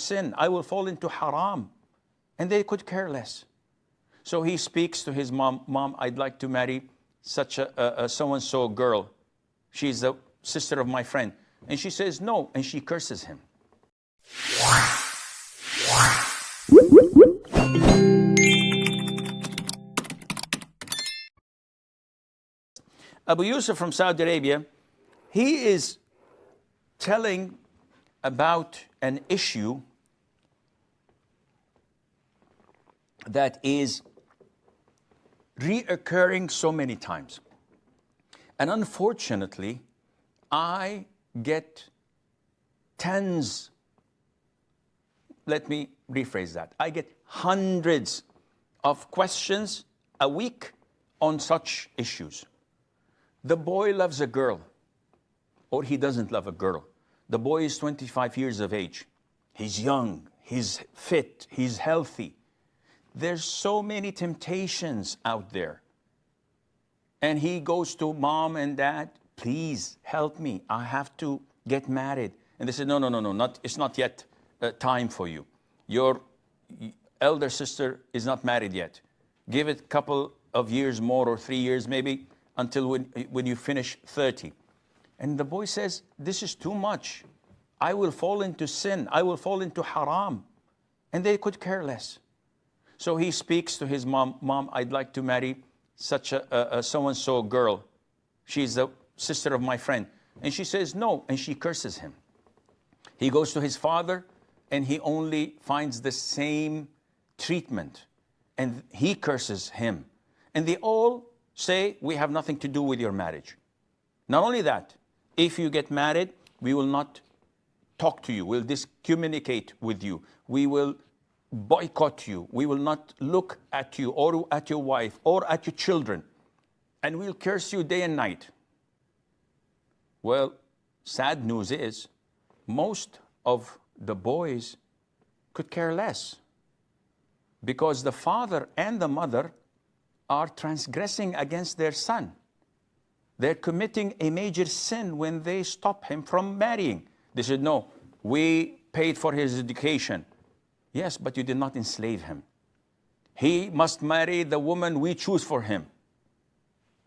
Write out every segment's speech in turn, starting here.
sin. I will fall into haram. And they could care less. So he speaks to his mom, Mom, I'd like to marry such a so-and-so girl. She's the sister of my friend. And she says no, and she curses him. Abu Yusuf from Saudi Arabia, he is telling about an issue that is reoccurring so many times. And unfortunately, I get tens, let me rephrase that. I get hundreds of questions a week on such issues. The boy loves a girl, or he doesn't love a girl. The boy is 25 years of age. He's young, he's fit, he's healthy. There's so many temptations out there. And he goes to mom and dad, please help me. I have to get married. And they said, no, it's not yet time for you. Your elder sister is not married yet. Give it a couple of years more, or 3 years maybe, until when you finish 30. And the boy says, this is too much. I will fall into sin. I will fall into haram. And they could care less. So he speaks to his mom, Mom, I'd like to marry such a so-and-so girl. She's the sister of my friend. And she says no, and she curses him. He goes to his father, and he only finds the same treatment. And he curses him. And they all say, we have nothing to do with your marriage. Not only that, if you get married, we will not talk to you. We'll discommunicate with you. We will boycott you. We will not look at you or at your wife or at your children. And we'll curse you day and night. Well, sad news is, most of the boys could care less, because the father and the mother are transgressing against their son. They're committing a major sin when they stop him from marrying. They said, no, we paid for his education. Yes, but you did not enslave him. He must marry the woman we choose for him.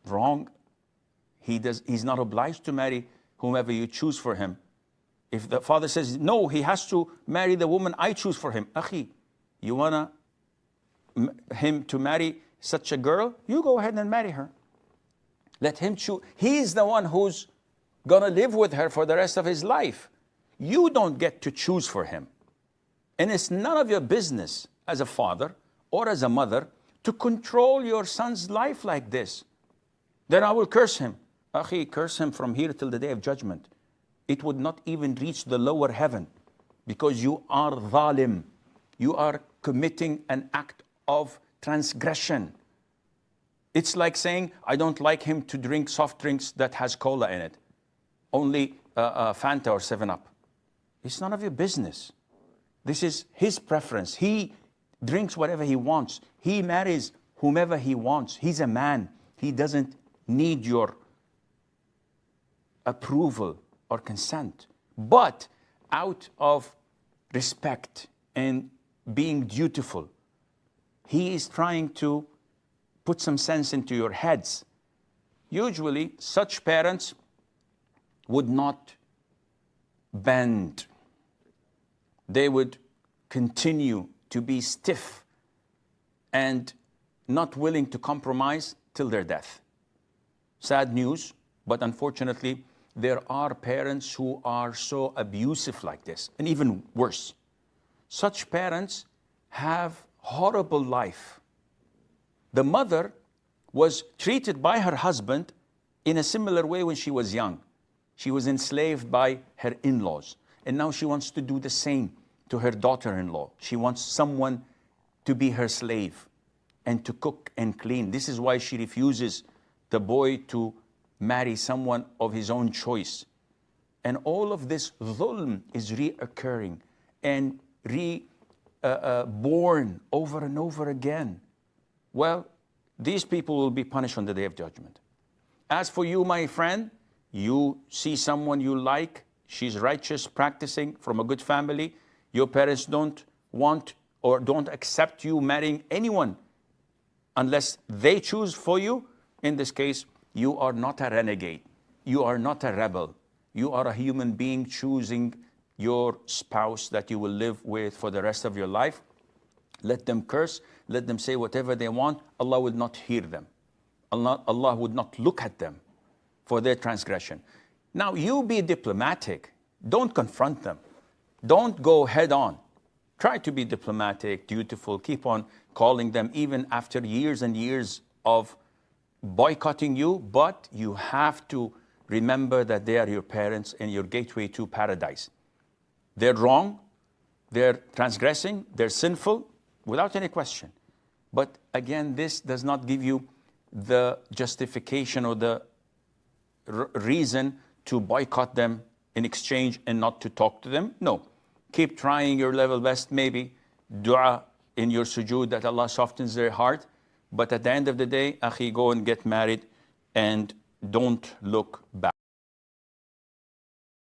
Wrong. He's not obliged to marry whomever you choose for him. If the father says, no, he has to marry the woman I choose for him. Akhi, you want him to marry such a girl? You go ahead and marry her. Let him choose. He's the one who's going to live with her for the rest of his life. You don't get to choose for him. And it's none of your business as a father or as a mother to control your son's life like this. Then I will curse him. Akhi, curse him from here till the day of judgment. It would not even reach the lower heaven, because you are zalim. You are committing an act of transgression. It's like saying, I don't like him to drink soft drinks that has cola in it. Only Fanta or 7-Up. It's none of your business. This is his preference. He drinks whatever he wants. He marries whomever he wants. He's a man. He doesn't need your approval or consent. But out of respect and being dutiful, he is trying to put some sense into your heads. Usually, such parents would not bend. They would continue to be stiff and not willing to compromise till their death. Sad news, but unfortunately, there are parents who are so abusive like this, and even worse. Such parents have horrible life. The mother was treated by her husband in a similar way when she was young. She was enslaved by her in-laws, and now she wants to do the same to her daughter-in-law. She wants someone to be her slave and to cook and clean. This is why she refuses the boy to marry someone of his own choice. And all of this dhulm is reoccurring and born over and over again. Well, these people will be punished on the Day of Judgment. As for you, my friend, you see someone you like, she's righteous, practicing, from a good family, Your parents don't want or don't accept you marrying anyone unless they choose for you. In this case, you are not a renegade. You are not a rebel. You are a human being choosing your spouse that you will live with for the rest of your life. Let them curse, let them say whatever they want. Allah will not hear them. Allah would not look at them for their transgression. Now you be diplomatic. Don't confront them. Don't go head on. Try to be diplomatic, dutiful. Keep on calling them even after years and years of boycotting you. But you have to remember that they are your parents and your gateway to paradise. They're wrong. They're transgressing. They're sinful without any question. But again, this does not give you the justification or the reason to boycott them in exchange and not to talk to them. No. Keep trying your level best. Maybe dua in your sujood that Allah softens their heart. But at the end of the day, akhi, go and get married and don't look back.